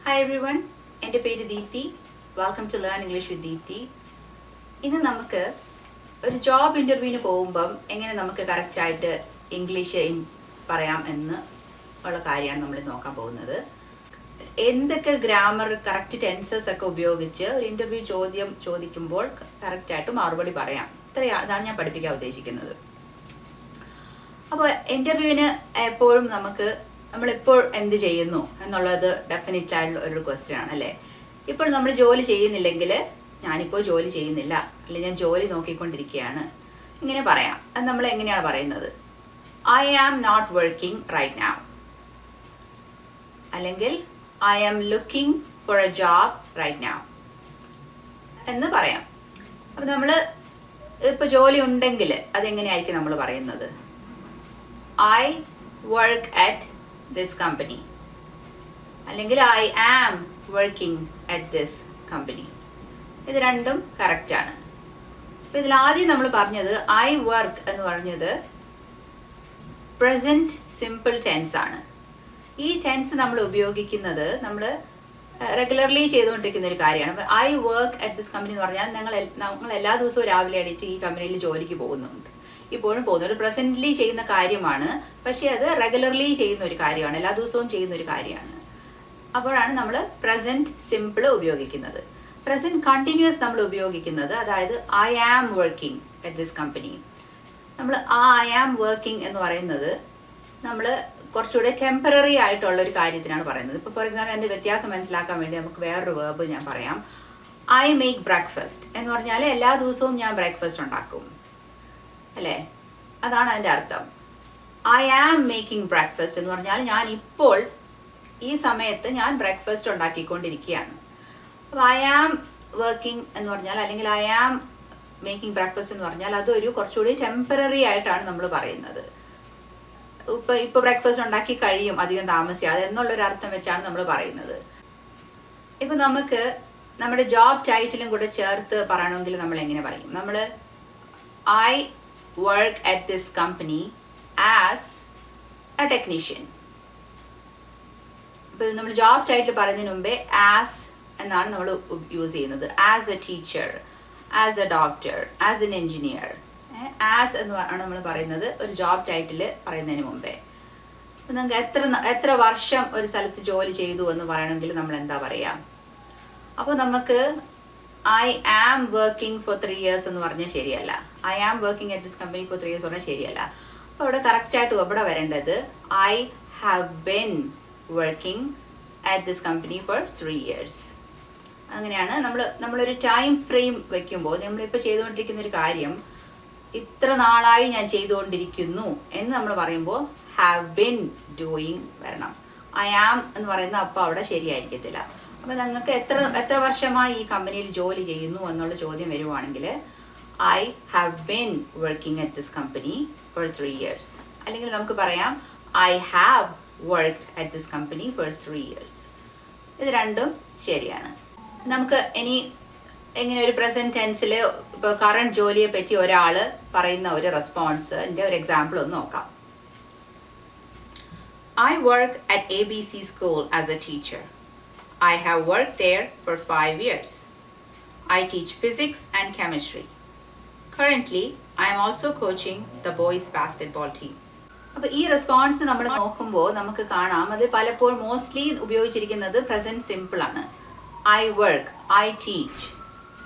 Hi everyone, എൻ്റെ പേര് Deepthi. Welcome to learn English with Deepthi. ഇന്ന് നമുക്ക് ഒരു ജോബ് ഇൻ്റർവ്യൂവിന് പോകുമ്പം എങ്ങനെ നമുക്ക് കറക്റ്റായിട്ട് ഇംഗ്ലീഷ് പറയാം എന്ന് ഉള്ള കാര്യമാണ് നമ്മൾ നോക്കാൻ പോകുന്നത്. എന്തൊക്കെ ഗ്രാമർ, കറക്റ്റ് ടെൻസസ് ഒക്കെ ഉപയോഗിച്ച് ഒരു ഇൻ്റർവ്യൂ ചോദിക്കുമ്പോൾ കറക്റ്റായിട്ട് മറുപടി പറയാം. ഇതാണ് ഞാൻ പഠിപ്പിക്കാൻ ഉദ്ദേശിക്കുന്നത്. അപ്പോൾ ഇൻ്റർവ്യൂവിന് എപ്പോഴും നമ്മളിപ്പോൾ എന്ത് ചെയ്യുന്നു എന്നുള്ളത് ഡെഫിനറ്റ് ആയിട്ടുള്ള ഒരു ക്വസ്റ്റ്യൻ ആണ് അല്ലേ. ഇപ്പോൾ നമ്മൾ ജോലി ചെയ്യുന്നില്ലെങ്കിൽ ഞാനിപ്പോൾ ജോലി ചെയ്യുന്നില്ല, അല്ലെങ്കിൽ ഞാൻ ജോലി നോക്കിക്കൊണ്ടിരിക്കുകയാണ്, ഇങ്ങനെ പറയാം. അത് നമ്മൾ എങ്ങനെയാണ് പറയുന്നത്? I am not working right now, അല്ലെങ്കിൽ I am looking for a job right now എന്ന് പറയാം. അപ്പം നമ്മൾ ഇപ്പോൾ ജോലി ഉണ്ടെങ്കിൽ അതെങ്ങനെയായിരിക്കും നമ്മൾ പറയുന്നത്? I work at this company, അല്ലെങ്കിൽ I am working at this company. ഇത് രണ്ടും കറക്റ്റാണ്. അപ്പോൾ ഇതിൽ ആദ്യം നമ്മൾ പറഞ്ഞത് ഐ വർക്ക് എന്ന് പറഞ്ഞത് പ്രസന്റ് സിമ്പിൾ ടെൻസ് ആണ്. ഈ ടെൻസ് നമ്മൾ ഉപയോഗിക്കുന്നത് നമ്മൾ റെഗുലർലി ചെയ്തുകൊണ്ടിരിക്കുന്ന ഒരു കാര്യമാണ്. I work at this company എന്ന് പറഞ്ഞാൽ ഞങ്ങൾ എല്ലാ ദിവസവും രാവിലെ എണീറ്റ് ഈ കമ്പനിയിൽ ജോലിക്ക് പോകുന്നുണ്ട്, ഇപ്പോഴും പോകുന്ന ഒരു പ്രസന്റ്ലി ചെയ്യുന്ന കാര്യമാണ്. പക്ഷേ അത് റെഗുലർലി ചെയ്യുന്ന ഒരു കാര്യമാണ്, എല്ലാ ദിവസവും ചെയ്യുന്ന ഒരു കാര്യമാണ്. അപ്പോഴാണ് നമ്മൾ പ്രസന്റ് സിമ്പിൾ ഉപയോഗിക്കുന്നത്. പ്രസന്റ് കണ്ടിന്യൂസ് നമ്മൾ ഉപയോഗിക്കുന്നത്, അതായത് I am working at this company. നമ്മൾ ഐ ആം വർക്കിംഗ് എന്ന് പറയുന്നത് നമ്മൾ കുറച്ചുകൂടെ ടെമ്പററി ആയിട്ടുള്ള ഒരു കാര്യത്തിനാണ് പറയുന്നത്. ഇപ്പോൾ ഫോർ എക്സാമ്പിൾ എൻ്റെ വ്യത്യാസം മനസ്സിലാക്കാൻ വേണ്ടി നമുക്ക് വേറൊരു വേർബ് ഞാൻ പറയാം. ഐ മേക്ക് ബ്രേക്ക്ഫാസ്റ്റ് എന്ന് പറഞ്ഞാൽ എല്ലാ ദിവസവും ഞാൻ ബ്രേക്ക്ഫാസ്റ്റ് ഉണ്ടാക്കും അല്ലേ, അതാണ് അതിൻ്റെ അർത്ഥം. ഐ ആം മേക്കിംഗ് ബ്രേക്ക്ഫാസ്റ്റ് എന്ന് പറഞ്ഞാൽ ഞാൻ ഇപ്പോൾ ഈ സമയത്ത് ഞാൻ ബ്രേക്ക്ഫാസ്റ്റ് ഉണ്ടാക്കിക്കൊണ്ടിരിക്കുകയാണ്. അപ്പോൾ ഐ ആം വർക്കിംഗ് എന്ന് പറഞ്ഞാൽ, അല്ലെങ്കിൽ ഐ ആം മേക്കിംഗ് ബ്രേക്ക്ഫാസ്റ്റ് എന്ന് പറഞ്ഞാൽ അതൊരു കുറച്ചുകൂടി ടെമ്പററി ആയിട്ടാണ് നമ്മൾ പറയുന്നത്. ഇപ്പോൾ ബ്രേക്ക്ഫാസ്റ്റ് ഉണ്ടാക്കി കഴിയും അധികം താമസിയാതെ എന്നുള്ളൊരു അർത്ഥം വെച്ചാണ് നമ്മൾ പറയുന്നത്. ഇപ്പം നമുക്ക് നമ്മുടെ ജോബ് ടൈറ്റിലും കൂടെ ചേർത്ത് പറയണമെങ്കിൽ നമ്മൾ എങ്ങനെ പറയും? നമ്മൾ I work at this company as a technician. ഇപ്പോൾ നമ്മൾ ജോബ് ടൈറ്റിൽ പറയുന്നതിന് മുമ്പേ ആസ് എന്നാണ് നമ്മൾ യൂസ് ചെയ്യുന്നത്. As A teacher, as A doctor, as an engineer. As എന്ന് ആണ് നമ്മൾ പറയുന്നത് ഒരു ജോബ് ടൈറ്റിൽ പറയുന്നതിന് മുമ്പേ. അപ്പം നമുക്ക് എത്ര വർഷം ഒരു സ്ഥലത്ത് ജോലി ചെയ്തു എന്ന് പറയണമെങ്കിൽ നമ്മൾ എന്താ പറയുക? അപ്പോൾ നമുക്ക് I am working for 3 years എന്ന് പറഞ്ഞാൽ ശരിയല്ല. I am working at this company for 3 years പറഞ്ഞാൽ ശരിയല്ല. അപ്പോൾ അവിടെ കറക്റ്റായിട്ട് ഇവിടെ വരേണ്ടത് I have been working at this company for 3 years. അങ്ങനെയാണ് നമ്മളൊരു ടൈം ഫ്രെയിം വെക്കുമ്പോൾ നമ്മളിപ്പോൾ ചെയ്തുകൊണ്ടിരിക്കുന്ന ഒരു കാര്യം ഇത്ര നാളായി ഞാൻ ചെയ്തുകൊണ്ടിരിക്കുന്നു എന്ന് നമ്മൾ പറയുമ്പോൾ ഹാവ് ബീൻ ഡൂയിങ് വരണം. ഐ ആം എന്ന് പറയുന്നത് അപ്പോൾ അവിടെ ശരിയായിരിക്കത്തില്ല. അപ്പോൾ നിങ്ങൾക്ക് എത്ര വർഷമായി ഈ കമ്പനിയിൽ ജോലി ചെയ്യുന്നു എന്നുള്ള ചോദ്യം വരുവാണെങ്കിൽ I have been working at this company for 3 years. അല്ലെങ്കിൽ നമുക്ക് പറയാം I have worked at this company for 3 years. ഇത് രണ്ടും ശരിയാണ്. നമുക്ക് ഇനി എങ്ങനെ ഒരു പ്രസന്റ് ടെൻസിൽ ഇപ്പോൾ കറണ്ട് ജോലിയെ പറ്റി ഒരാൾ പറയുന്ന ഒരു റെസ്പോൺസിൻ്റെ ഒരു എക്സാമ്പിൾ ഒന്ന് നോക്കാം. I work at ABC school as A teacher. I have worked there for 5 years. I teach physics and chemistry. Currently, I am also coaching the boys basketball team. അപ്പോൾ ഈ റെസ്പോൺസ് നമ്മൾ നോക്കുമ്പോൾ നമുക്ക് കാണാം അത് പലപ്പോഴും മോസ്റ്റ്ലി ഉപയോഗിച്ചിരിക്കുന്നത് പ്രസന്റ് സിമ്പിൾ ആണ്. ഐ വർക്ക്, ഐ ടീച്ച്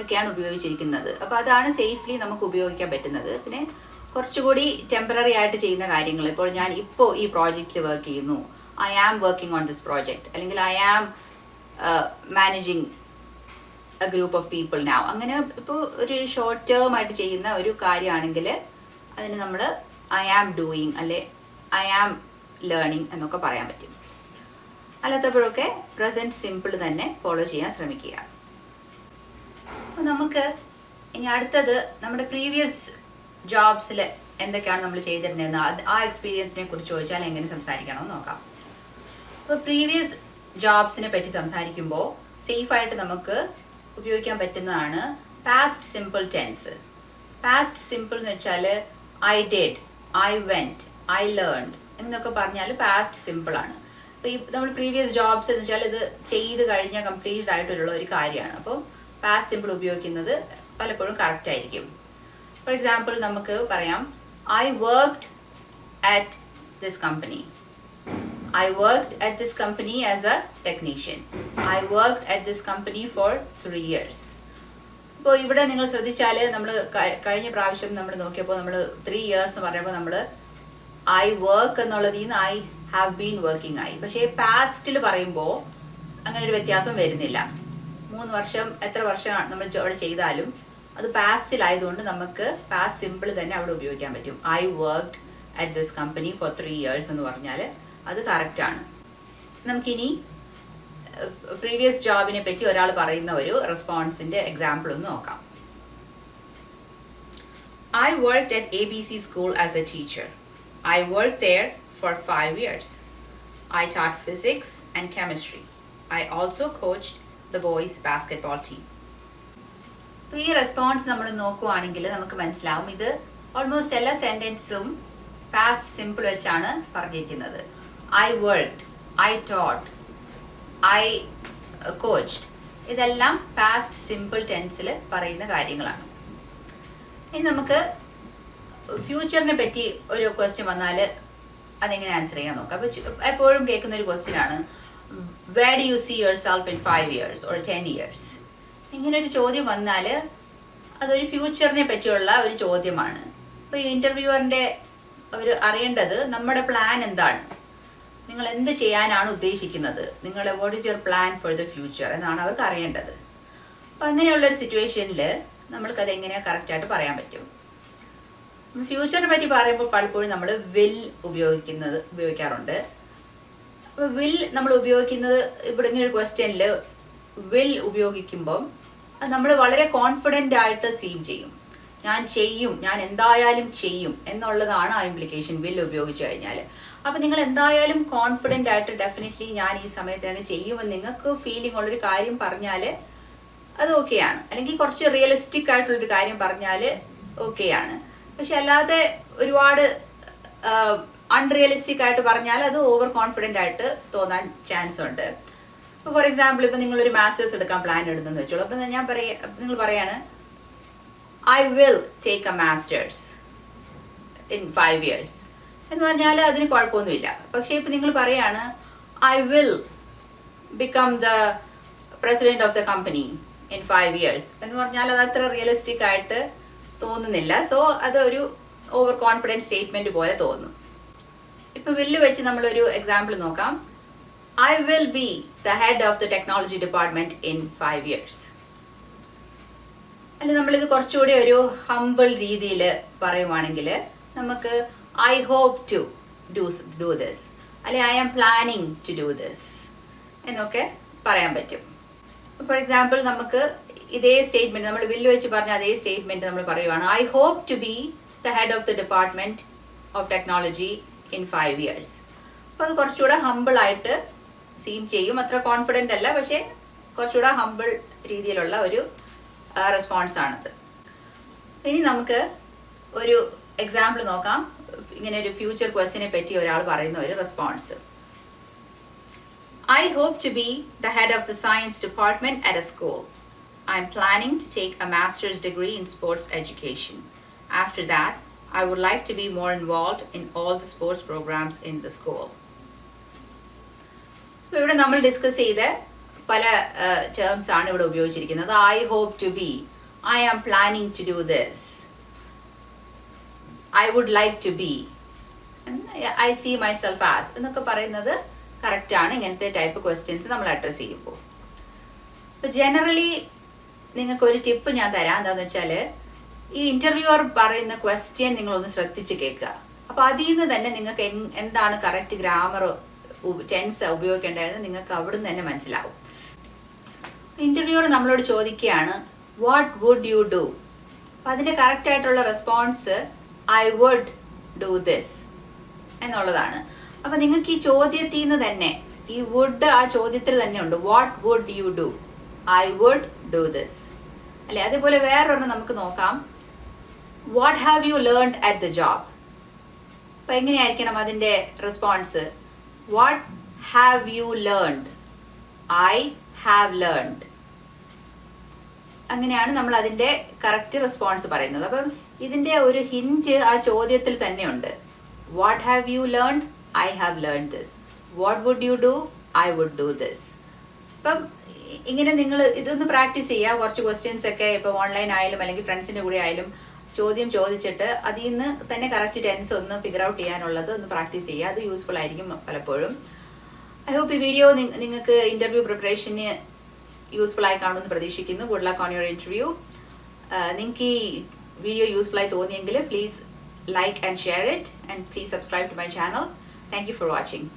ഒക്കെയാണ് ഉപയോഗിച്ചിരിക്കുന്നത്. അപ്പോൾ അതാണ് സേഫ്ലി നമുക്ക് ഉപയോഗിക്കാൻ പറ്റുന്നത്. പിന്നെ കുറച്ചുകൂടി ടെമ്പററി ആയിട്ട് ചെയ്യുന്ന കാര്യങ്ങൾ, ഇപ്പോൾ ഞാൻ ഇപ്പോൾ ഈ പ്രോജക്റ്റിൽ വർക്ക് ചെയ്യുന്നു, I am working on this project, അല്ലെങ്കിൽ I am managing a group of people now. അങ്ങനെ ഇപ്പോൾ ഒരു ഷോർട്ട് ടേം ആയിട്ട് ചെയ്യുന്ന ഒരു കാര്യമാണെങ്കിൽ അതിന് നമ്മൾ ഐ ആം ഡൂയിങ് അല്ലെ ഐ ആം ലേണിംഗ് എന്നൊക്കെ പറയാൻ പറ്റും. അല്ലാത്തപ്പോഴൊക്കെ പ്രസന്റ് സിമ്പിൾ തന്നെ ഫോളോ ചെയ്യാൻ ശ്രമിക്കുക. അപ്പോൾ നമുക്ക് ഇനി അടുത്തത് നമ്മുടെ പ്രീവിയസ് ജോബ്സിൽ എന്തൊക്കെയാണ് നമ്മൾ ചെയ്തിരുന്നതെന്ന് ആ എക്സ്പീരിയൻസിനെ കുറിച്ച് ചോദിച്ചാൽ എങ്ങനെ സംസാരിക്കണമെന്ന് നോക്കാം. അപ്പോൾ പ്രീവിയസ് ജോബ്സിനെ പറ്റി സംസാരിക്കുമ്പോൾ സേഫായിട്ട് നമുക്ക് ഉപയോഗിക്കാൻ പറ്റുന്നതാണ് past simple tense. Past simple എന്ന് വെച്ചാൽ I did, I went, I learned എന്നൊക്കെ പറഞ്ഞാൽ പാസ്റ്റ് സിമ്പിൾ ആണ്. അപ്പോൾ ഈ നമ്മൾ പ്രീവിയസ് ജോബ്സ് എന്ന് വെച്ചാൽ ഇത് ചെയ്ത് കഴിഞ്ഞാൽ കംപ്ലീറ്റ് ആയിട്ടുള്ള ഒരു കാര്യമാണ്. അപ്പോൾ പാസ്റ്റ് സിമ്പിൾ ഉപയോഗിക്കുന്നത് പലപ്പോഴും കറക്റ്റ് ആയിരിക്കും. ഫോർ എക്സാമ്പിൾ നമുക്ക് പറയാം, I worked at this company. I worked at this company as a technician. I worked at this company for 3 years. ഇപ്പോൾ ഇവിടെ നിങ്ങൾ ശ്രദ്ധിച്ചാൽ നമ്മൾ കഴിഞ്ഞ പ്രാവശ്യം നമ്മൾ നോക്കിയപ്പോൾ നമ്മൾ 3 years എന്ന് പറയുമ്പോൾ നമ്മൾ ഐ വർക്ക് എന്നുള്ളതിൽ നിന്ന് ഐ ഹാവ് ബീൻ വർക്കിംഗ് ആയി. പക്ഷേ പാസ്റ്റിൽ പറയുമ്പോൾ അങ്ങനെ ഒരു വ്യത്യാസം വരുന്നില്ല. 3 വർഷം എത്ര വർഷം നമ്മൾ അവിടെ ചെയ്താലും അത് പാസ്റ്റിലായതുകൊണ്ട് നമുക്ക് പാസ്റ്റ് സിമ്പിൾ തന്നെ അവിടെ ഉപയോഗിക്കാൻ പറ്റും. I worked at this company for 3 years എന്ന് പറഞ്ഞാൽ അത് കറക്റ്റാണ്. നമുക്കിനി പ്രീവിയസ് ജോബിനെ പറ്റി ഒരാൾ പറയുന്ന ഒരു റെസ്പോൺസിന്റെ എക്സാമ്പിൾ ഒന്ന് നോക്കാം. I worked at ABC school as a teacher. I worked there for 5 years. I taught physics and chemistry. I also coached the boys basketball team. അപ്പോൾ ഈ റെസ്പോൺസ് നമ്മൾ നോക്കുവാണെങ്കിൽ നമുക്ക് മനസ്സിലാവും ഇത് ഓൾമോസ്റ്റ് എല്ലാ സെന്റൻസും പാസ്റ്റ് സിമ്പിൾ വെച്ചാണ് പറഞ്ഞിരിക്കുന്നത്. I worked, I taught, I coached. ഇതെല്ലാം പാസ്റ്റ് സിമ്പിൾ ടെൻസിൽ പറയുന്ന കാര്യങ്ങളാണ്. ഇനി നമുക്ക് ഫ്യൂച്ചറിനെ പറ്റി ഒരു ക്വസ്റ്റ്യൻ വന്നാൽ അതെങ്ങനെ ആൻസർ ചെയ്യാൻ നോക്കാം. അപ്പോൾ എപ്പോഴും കേൾക്കുന്ന ഒരു ക്വസ്റ്റ്യൻ ആണ്, where do you see yourself in 5 years or 10 years? ഇങ്ങനെ ഒരു ചോദ്യം വന്നാൽ അതൊരു ഫ്യൂച്ചറിനെ പറ്റിയുള്ള ഒരു ചോദ്യമാണ്. അപ്പോൾ ഈ ഇൻ്റർവ്യൂവറിൻ്റെ അവർ അറിയേണ്ടത് നമ്മുടെ പ്ലാൻ എന്താണ്, നിങ്ങൾ എന്ത് ചെയ്യാനാണ് ഉദ്ദേശിക്കുന്നത്, നിങ്ങളുടെ what is your plan for the future എന്നാണ് അവർക്ക് അറിയേണ്ടത്. അപ്പോൾ അങ്ങനെയുള്ളൊരു സിറ്റുവേഷനിൽ നമ്മൾക്കത് എങ്ങനെയാണ് കറക്റ്റായിട്ട് പറയാൻ പറ്റും. ഫ്യൂച്ചറിനെ പറ്റി പറയുമ്പോൾ പലപ്പോഴും നമ്മൾ വിൽ ഉപയോഗിക്കാറുണ്ട്. അപ്പോൾ വിൽ നമ്മൾ ഉപയോഗിക്കുന്നത് ഇവിടെ ഇങ്ങനെ ഒരു ക്വസ്റ്റ്യനിൽ വിൽ ഉപയോഗിക്കുമ്പം അത് നമ്മൾ വളരെ കോൺഫിഡൻ്റ് ആയിട്ട് സീം ചെയ്യും. ഞാൻ ചെയ്യും, ഞാൻ എന്തായാലും ചെയ്യും എന്നുള്ളതാണ് ആ ഇംപ്ലിക്കേഷൻ വിൽ ഉപയോഗിച്ച് കഴിഞ്ഞാൽ. അപ്പം നിങ്ങൾ എന്തായാലും കോൺഫിഡൻ്റ് ആയിട്ട് ഡെഫിനറ്റ്ലി ഞാൻ ഈ സമയത്ത് തന്നെ ചെയ്യുമെന്ന് നിങ്ങൾക്ക് ഫീലിംഗ് ഉള്ളൊരു കാര്യം പറഞ്ഞാൽ അത് ഓക്കെയാണ്. അല്ലെങ്കിൽ കുറച്ച് റിയലിസ്റ്റിക് ആയിട്ടുള്ളൊരു കാര്യം പറഞ്ഞാൽ ഓക്കെയാണ്. പക്ഷെ അല്ലാതെ ഒരുപാട് അൺറിയലിസ്റ്റിക് ആയിട്ട് പറഞ്ഞാൽ അത് ഓവർ കോൺഫിഡൻ്റ് ആയിട്ട് തോന്നാൻ ചാൻസ് ഉണ്ട്. ഇപ്പോൾ ഫോർ എക്സാമ്പിൾ ഇപ്പം നിങ്ങളൊരു മാസ്റ്റേഴ്സ് എടുക്കാൻ പ്ലാൻ എടുത്തെന്ന് വെച്ചോളൂ. അപ്പം നിങ്ങൾ പറയാണ് I will take A masters in 5 years എന്ന് പറഞ്ഞാൽ അതിന് കുഴപ്പമൊന്നുമില്ല. പക്ഷേ ഇപ്പം നിങ്ങൾ പറയാണ് I will become the president of the company in 5 years എന്ന് പറഞ്ഞാൽ അത് അത്ര റിയലിസ്റ്റിക് ആയിട്ട് തോന്നുന്നില്ല. സോ അതൊരു ഓവർ കോൺഫിഡൻസ് സ്റ്റേറ്റ്മെന്റ് പോലെ തോന്നും. ഇപ്പം വില്ല് വെച്ച് നമ്മളൊരു എക്സാമ്പിൾ നോക്കാം. I will be the head of the technology department in 5 years. അല്ലെ നമ്മളിത് കുറച്ചുകൂടി ഒരു ഹംബിൾ രീതിയിൽ പറയുവാണെങ്കിൽ നമുക്ക് I hope to do this, അല്ലെ I am planning to do this എന്നൊക്കെ പറയാൻ പറ്റും. ഫോർ എക്സാമ്പിൾ നമുക്ക് ഇതേ സ്റ്റേറ്റ്മെന്റ് നമ്മൾ വില്ല് വെച്ച് പറഞ്ഞ അതേ സ്റ്റേറ്റ്മെന്റ് നമ്മൾ പറയുവാണ് I hope to be the head of the department of technology in 5 years. അപ്പോൾ അത് കുറച്ചുകൂടെ ഹംബിൾ ആയിട്ട് സീം ചെയ്യും. അത്ര കോൺഫിഡൻ്റ് അല്ല, പക്ഷേ കുറച്ചുകൂടെ ഹംബിൾ രീതിയിലുള്ള ഒരു റെസ്പോൺസ് ആണത്. ഇനി നമുക്ക് ഒരു എക്സാമ്പിൾ നോക്കാം. ഇങ്ങനെ ഒരു ഫ്യൂച്ചർ ക്വസ്റ്റിനെ പറ്റി ഒരാൾ പറയുന്ന ഒരു response. I hope to be the head of the science department at a school. I am planning to take a master's degree in sports education. After that, I would like to be more involved in all the sports programs in the school. ഇവിടെ നമ്മൾ discuss ചെയ്ത പല terms ആണ് ഇവിടെ ഉപയോഗിച്ചിരിക്കുന്നത്. I hope to be, I am planning to do this, I would like to be, I see myself as എന്നൊക്കെ പറയുന്നത് കറക്റ്റാണ് ഇങ്ങനത്തെ ടൈപ്പ് ക്വസ്റ്റ്യൻസ് നമ്മൾ അഡ്രസ്സ് ചെയ്യുമ്പോൾ. ഇപ്പോൾ ജനറലി നിങ്ങൾക്കൊരു ടിപ്പ് ഞാൻ തരാം. എന്താണെന്ന് വെച്ചാൽ ഈ ഇൻ്റർവ്യൂവർ പറയുന്ന ക്വസ്റ്റ്യൻ നിങ്ങളൊന്ന് ശ്രദ്ധിച്ച് കേൾക്കുക. അപ്പോൾ അതിൽ നിന്ന് തന്നെ നിങ്ങൾക്ക് എന്താണ് കറക്റ്റ് ഗ്രാമർ ടെൻസ് ഉപയോഗിക്കേണ്ടതെന്ന് നിങ്ങൾക്ക് അവിടുന്ന് തന്നെ മനസ്സിലാവും. ഇൻ്റർവ്യൂവർ നമ്മളോട് ചോദിക്കുകയാണ് വാട്ട് വുഡ് യു ഡു. അപ്പം അതിൻ്റെ കറക്റ്റായിട്ടുള്ള response I would do this എന്നുള്ളതാണ്. അപ്പം നിങ്ങൾക്ക് ഈ ചോദ്യത്തിൽ നിന്ന് തന്നെ ഈ വുഡ് ആ ചോദ്യത്തിൽ തന്നെ ഉണ്ട്. What would you do, I would do this അല്ലെ. അതേപോലെ വേറൊരെണ്ണം നമുക്ക് നോക്കാം. What have you learned at the job. അപ്പം എങ്ങനെയായിരിക്കണം അതിൻ്റെ response? What have you learned, I have learned. അങ്ങനെയാണ് നമ്മൾ അതിൻ്റെ കറക്റ്റ് റെസ്പോൺസ് പറയുന്നത്. അപ്പം ഇതിൻ്റെ ഒരു ഹിന്റ് ആ ചോദ്യത്തിൽ തന്നെയുണ്ട്. What have you learned? I have learned this. What would you do? I would do this. അപ്പം ഇങ്ങനെ നിങ്ങൾ ഇതൊന്ന് പ്രാക്ടീസ് ചെയ്യുക. കുറച്ച് ക്വസ്റ്റ്യൻസ് ഒക്കെ ഇപ്പോൾ ഓൺലൈൻ ആയാലും അല്ലെങ്കിൽ ഫ്രണ്ട്സിൻ്റെ കൂടെ ആയാലും ചോദ്യം ചോദിച്ചിട്ട് അതിൽ നിന്ന് തന്നെ കറക്റ്റ് ടെൻസ് ഒന്ന് ഫിഗർ ഔട്ട് ചെയ്യാനുള്ളത് ഒന്ന് പ്രാക്ടീസ് ചെയ്യുക. അത് യൂസ്ഫുൾ ആയിരിക്കും പലപ്പോഴും. ഐ ഹോപ്പ് ഈ വീഡിയോ നിങ്ങൾക്ക് ഇൻ്റർവ്യൂ പ്രിപ്പറേഷന് യൂസ്ഫുൾ ആയി കാണുമെന്ന് പ്രതീക്ഷിക്കുന്നു. Good luck on your interview. നിങ്ങൾക്ക് ഈ വീഡിയോ യൂസ്ഫുൾ ആയി തോന്നിയെങ്കിൽ please like and share it and please subscribe to my channel. Thank you for watching.